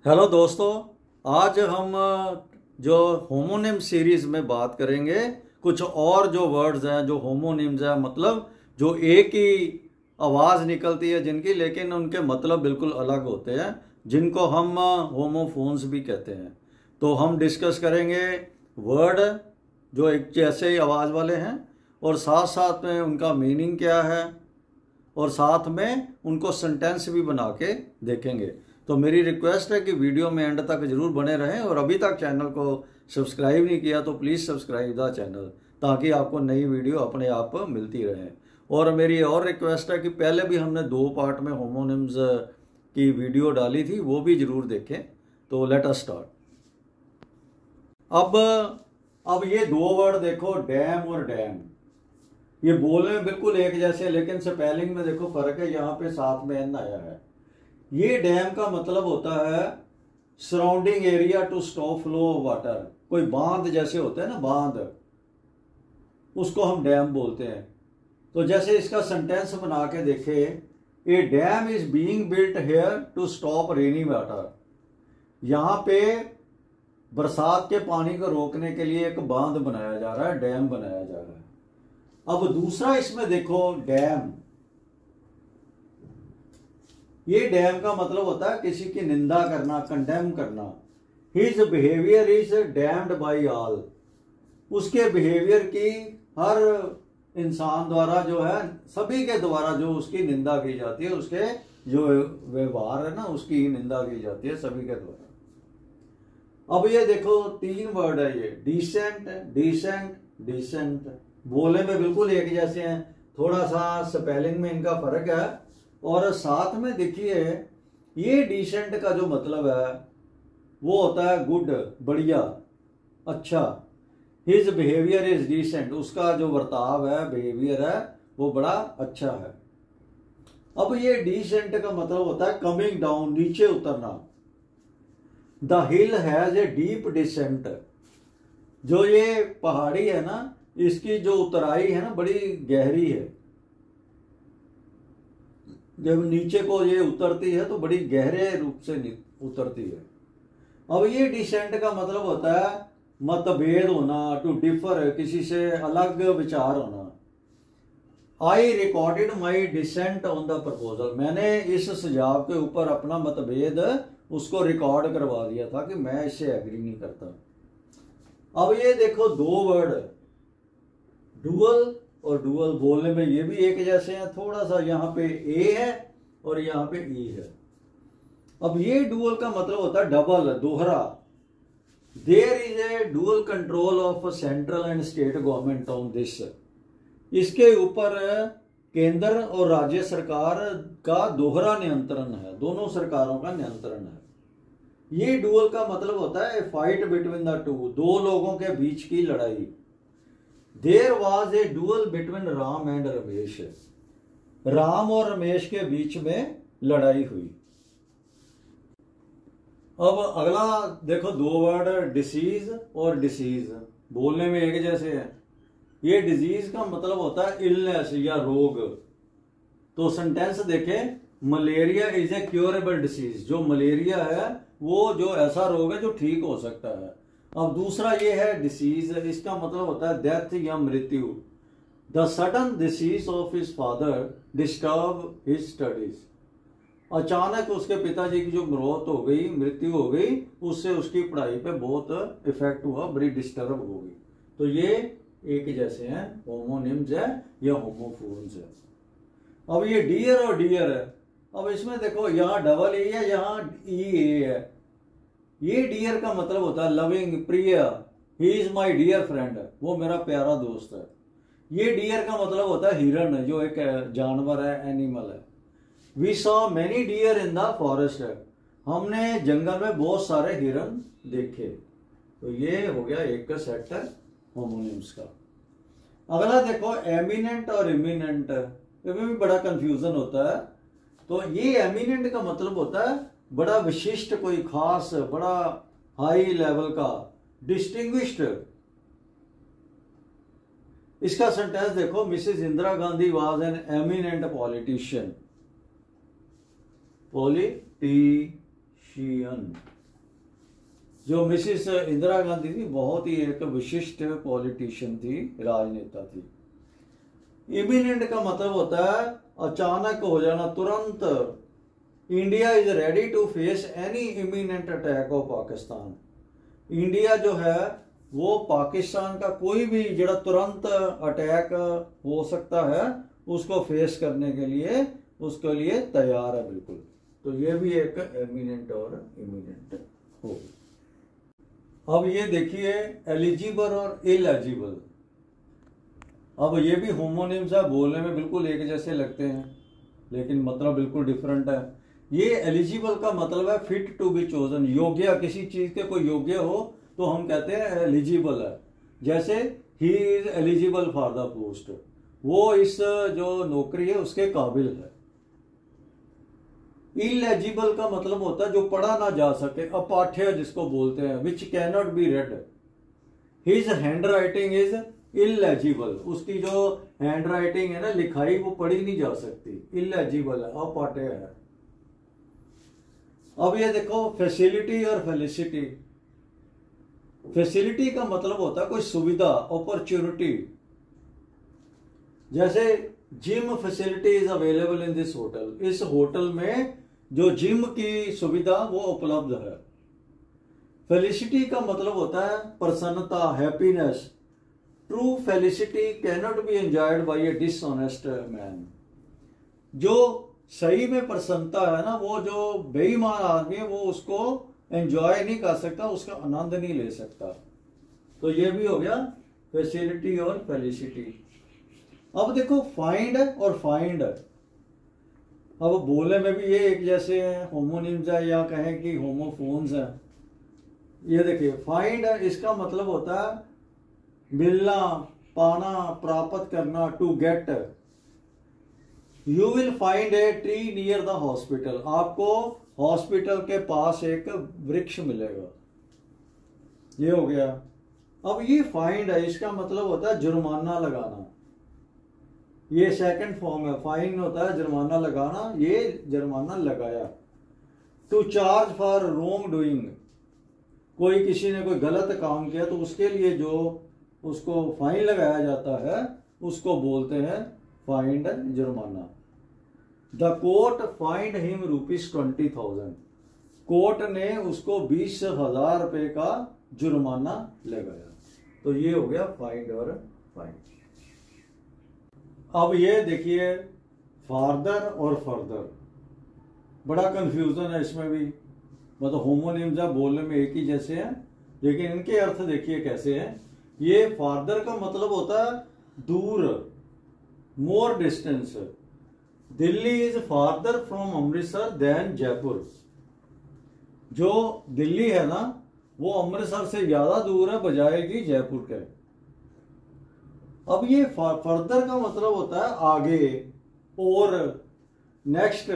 Hello दोस्तों, आज हम जो होमोनिम सीरीज में बात करेंगे। कुछ और जो वर्ड्स हैं जो होमोनिम्स हैं, मतलब जो एक ही आवाज़ निकलती है जिनकी, लेकिन उनके मतलब बिल्कुल अलग होते हैं, जिनको हम होमोफोन्स भी कहते हैं। तो हम डिस्कस करेंगे वर्ड जो एक जैसे ही आवाज़ वाले हैं और साथ साथ में उनका मीनिंग क्या है, और साथ में उनको सेंटेंस भी बना के देखेंगे। तो मेरी रिक्वेस्ट है कि वीडियो में एंड तक जरूर बने रहें, और अभी तक चैनल को सब्सक्राइब नहीं किया तो प्लीज़ सब्सक्राइब द चैनल, ताकि आपको नई वीडियो अपने आप मिलती रहे। और मेरी और रिक्वेस्ट है कि पहले भी हमने 2 पार्ट में होमोनिम्स की वीडियो डाली थी, वो भी जरूर देखें। तो लेट अस स्टार्ट। अब ये 2 वर्ड देखो, डैम और डैम। ये बोलने में बिल्कुल एक जैसे, लेकिन स्पेलिंग में देखो फर्क है। यहाँ पे साथ में एन आया है। ये डैम का मतलब होता है surrounding area to stop flow of water. कोई बांध जैसे होता है ना, बांध, उसको हम डैम बोलते हैं। तो जैसे इसका सेंटेंस बना के देखे, a dam is being built here to stop rainy water. यहां पे बरसात के पानी को रोकने के लिए एक बांध बनाया जा रहा है, डैम बनाया जा रहा है। अब दूसरा इसमें देखो, डैम। ये डैम का मतलब होता है किसी की निंदा करना, कंडेम करना। His behaviour is damned by all. उसके बिहेवियर की हर इंसान द्वारा जो है, सभी के द्वारा जो उसकी निंदा की जाती है, उसके जो व्यवहार है ना, उसकी निंदा की जाती है सभी के द्वारा। अब ये देखो 3 वर्ड है ये, डिसेंट, डिसेंट, डिसेंट। बोलने में बिल्कुल एक जैसे हैं, थोड़ा सा स्पेलिंग में इनका फर्क है। और साथ में देखिए, ये डिसेंट का जो मतलब है वो होता है गुड, बढ़िया, अच्छा। His behaviour is decent. उसका जो बर्ताव है, बिहेवियर है, वो बड़ा अच्छा है। अब ये डिसेंट का मतलब होता है कमिंग डाउन, नीचे उतरना। The hill has a deep descent. जो ये पहाड़ी है ना, इसकी जो उतराई है ना, बड़ी गहरी है। जब नीचे को ये उतरती है तो बड़ी गहरे रूप से उतरती है। अब ये डिसेंट का मतलब होता है मतभेद होना, टू डिफर, किसी से अलग विचार होना। I recorded my dissent on the proposal. मैंने इस सुझाव के ऊपर अपना मतभेद उसको रिकॉर्ड करवा दिया था कि मैं इससे एग्री नहीं करता। अब ये देखो 2 वर्ड, डुअल और डुअल। बोलने में ये भी एक जैसे हैं, थोड़ा सा यहाँ पे ए है और यहाँ पे ई है। अब ये डुअल का मतलब होता है डबल, दोहरा। There is a dual control of central and state government on this. इसके ऊपर केंद्र और राज्य सरकार का दोहरा नियंत्रण है, दोनों सरकारों का नियंत्रण है। ये डुअल का मतलब होता है फाइट बिटवीन द टू, 2 लोगों के बीच की लड़ाई। There was a duel between Ram and Ramesh. Ram और रमेश के बीच में लड़ाई हुई। अब अगला देखो 2 वर्ड, डिसीज और डिसीज। बोलने में एक जैसे है। ये डिजीज का मतलब होता है इलनेस या रोग। तो सेंटेंस देखे, malaria is a curable disease. जो मलेरिया है वो जो ऐसा रोग है जो ठीक हो सकता है। अब दूसरा ये है डिसीज, इसका मतलब होता है डेथ या मृत्यु। The sudden disease of his father disturb his studies. अचानक उसके पिताजी की जो मौत हो गई, मृत्यु हो गई, उससे उसकी पढ़ाई पे बहुत इफेक्ट हुआ, बड़ी डिस्टर्ब हो गई। तो ये एक जैसे हैं, होमोनिम्स है या होमोफोन्स है। अब ये डियर और डियर है। अब इसमें देखो, यहाँ डबल ए है, यहाँ ई ए है। ये डियर का मतलब होता है लविंग, प्रिय। He is my dear friend, वो मेरा प्यारा दोस्त है। ये डियर का मतलब होता है हिरन, जो एक जानवर है, एनिमल है। We saw many deer in the forest. हमने जंगल में बहुत सारे हिरन देखे। तो ये हो गया एक का सेट होमोनिम्स का। अगला देखो एमिनेंट और इमिनेंट। इसमें भी बड़ा कंफ्यूजन होता है। तो ये एमिनेंट का मतलब होता है बड़ा विशिष्ट, कोई खास, बड़ा हाई लेवल का, डिस्टिंग्विश्ड। इसका सेंटेंस देखो, Mrs Indira Gandhi was an eminent politician. Politician. जो मिसिस इंदिरा गांधी थी बहुत ही एक विशिष्ट पॉलिटिशियन थी, राजनेता थी। इमिनेंट का मतलब होता है अचानक हो जाना, तुरंत। India is ready to face any imminent attack of Pakistan. India जो है वो पाकिस्तान का कोई भी जरा तुरंत अटैक हो सकता है उसको फेस करने के लिए उसके लिए तैयार है बिल्कुल। तो ये भी एक एमिनेंट और इमिनेंट हो। अब ये देखिए एलिजिबल और इलेजिबल। अब ये भी होमोनिम्स है, बोलने में बिल्कुल एक जैसे लगते हैं लेकिन मतलब बिल्कुल डिफरेंट है। ये एलिजिबल का मतलब है फिट टू बी चोजन, योग्य, किसी चीज के कोई योग्य हो तो हम कहते हैं एलिजिबल है। जैसे he is eligible for the post, वो इस जो नौकरी है उसके काबिल है। इलेजिबल का मतलब होता है जो पढ़ा ना जा सके, अपाठ्य जिसको बोलते हैं, which cannot be red. His hand writing is illegible, उसकी जो हैंड राइटिंग है ना, लिखाई, वो पढ़ी नहीं जा सकती, इलेजिबल है, अपाठ्य है। अब ये देखो फैसिलिटी और फेलिसिटी। फैसिलिटी का मतलब होता है कोई सुविधा, अपॉर्चुनिटी। जैसे gym facility is available in this hotel, इस होटल में जो जिम की सुविधा वो उपलब्ध है। फेलिसिटी का मतलब होता है प्रसन्नता, happiness. True felicity cannot be enjoyed by a dishonest man. जो सही में प्रसन्नता है ना, वो जो बेईमान आदमी है वो उसको एंजॉय नहीं कर सकता, उसका आनंद नहीं ले सकता। तो ये भी हो गया फैसिलिटी और फेलिसिटी। अब देखो फाइंड और फाइंड, अब बोलने में भी ये एक जैसे हैं, होमोनिम्स है या कहें कि होमोफोन्स है। ये देखिए फाइंड, इसका मतलब होता है मिलना, पाना, प्राप्त करना, to get. You will find a tree near the hospital, आपको हॉस्पिटल के पास एक वृक्ष मिलेगा। ये हो गया। अब ये फाइंड है, इसका मतलब होता है जुर्माना लगाना। ये सेकंड फॉर्म है, फाइन होता है जुर्माना लगाना, ये जुर्माना लगाया। To charge for wrongdoing, कोई किसी ने कोई गलत काम किया तो उसके लिए जो उसको फाइन लगाया जाता है उसको बोलते हैं फाइंड, जुर्माना। The court find him ₹20,000, court ने उसको 20,000 रुपए का जुर्माना लगाया। तो ये हो गया फाइंड और फाइन। अब ये देखिए फार्दर और फर्दर, बड़ा कंफ्यूजन है इसमें भी। मतलब होमोनिम्स है, बोलने में एक ही जैसे हैं लेकिन इनके अर्थ देखिए कैसे हैं। ये फार्दर का मतलब होता है दूर, more distance. Delhi is farther from Amritsar than Jaipur. जो दिल्ली है ना वो अमृतसर से ज्यादा दूर है बजाय कि जयपुर के। अब ये फर्दर का मतलब होता है आगे और। Next,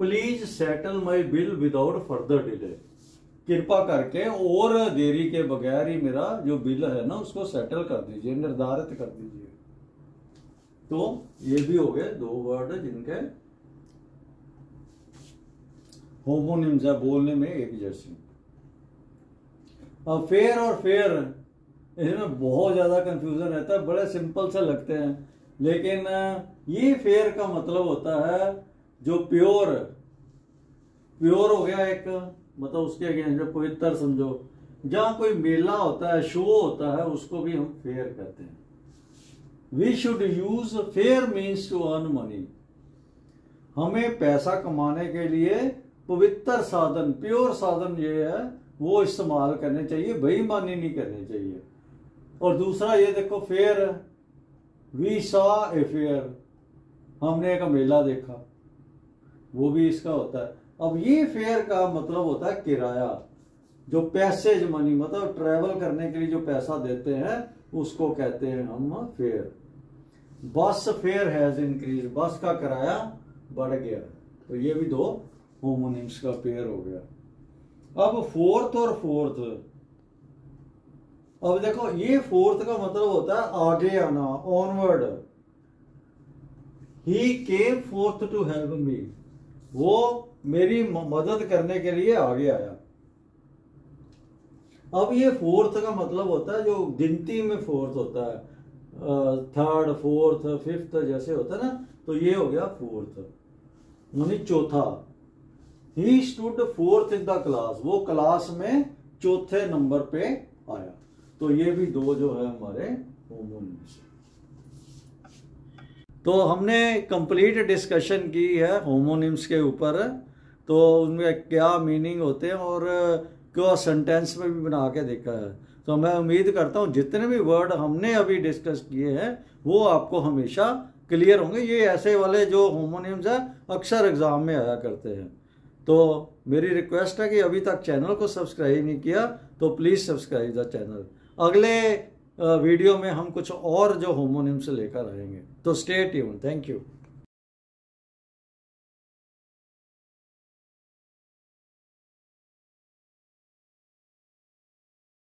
please settle my bill without further delay, कृपा करके और देरी के बगैर ही मेरा जो बिल है ना उसको सेटल कर दीजिए, निर्धारित कर दीजिए। तो ये भी हो गए दो वर्ड जिनके होमोनिम्स है, बोलने में एक जैसे। अब फेयर और फेयर, इसमें बहुत ज्यादा कंफ्यूजन रहता है, बड़े सिंपल से लगते हैं लेकिन ये फेयर का मतलब होता है जो प्योर। प्योर हो गया एक, मतलब उसके अगेंस्ट पवित्र समझो। जहां कोई मेला होता है, शो होता है, उसको भी हम फेयर कहते हैं। We should use fair means to earn money, हमें पैसा कमाने के लिए पवित्र साधन, प्योर साधन ये है वो इस्तेमाल करने चाहिए, बेईमानी नहीं करनी चाहिए। और दूसरा ये देखो fair, we saw a fair, हमने एक मेला देखा, वो भी इसका होता है। अब ये फेयर का मतलब होता है किराया, जो पैसेज मनी, मतलब ट्रेवल करने के लिए जो पैसा देते हैं उसको कहते हैं हम फेयर। बस फेयर हैज इंक्रीज, बस का किराया बढ़ गया। तो ये भी दो होमोनिम्स का पेयर हो गया। अब फोर्थ और फोर्थ, अब देखो ये फोर्थ का मतलब होता है आगे आना, onward. He came forth to help me, वो मेरी मदद करने के लिए आगे आया। अब ये फोर्थ का मतलब होता है जो गिनती में फोर्थ होता है, थर्ड फोर्थ फिफ्थ जैसे होता है ना, तो ये हो गया फोर्थ, यानी चौथा। He stood fourth in the class, वो क्लास में चौथे नंबर पे आया। तो ये भी दो जो है हमारे होमोनिम्स। तो हमने कंप्लीट डिस्कशन की है होमोनिम्स के ऊपर, तो उनमें क्या मीनिंग होते हैं और क्या सेंटेंस में भी बना के देखा है। तो मैं उम्मीद करता हूँ जितने भी वर्ड हमने अभी डिस्कस किए हैं वो आपको हमेशा क्लियर होंगे। ये ऐसे वाले जो होमोनिम्स है अक्सर एग्जाम में आया करते हैं। तो मेरी रिक्वेस्ट है कि अभी तक चैनल को सब्सक्राइब नहीं किया तो प्लीज़ सब्सक्राइब द चैनल। अगले वीडियो में हम कुछ और जो होमोनिम्स लेकर आएंगे। तो स्टे ट्यून। Thank you.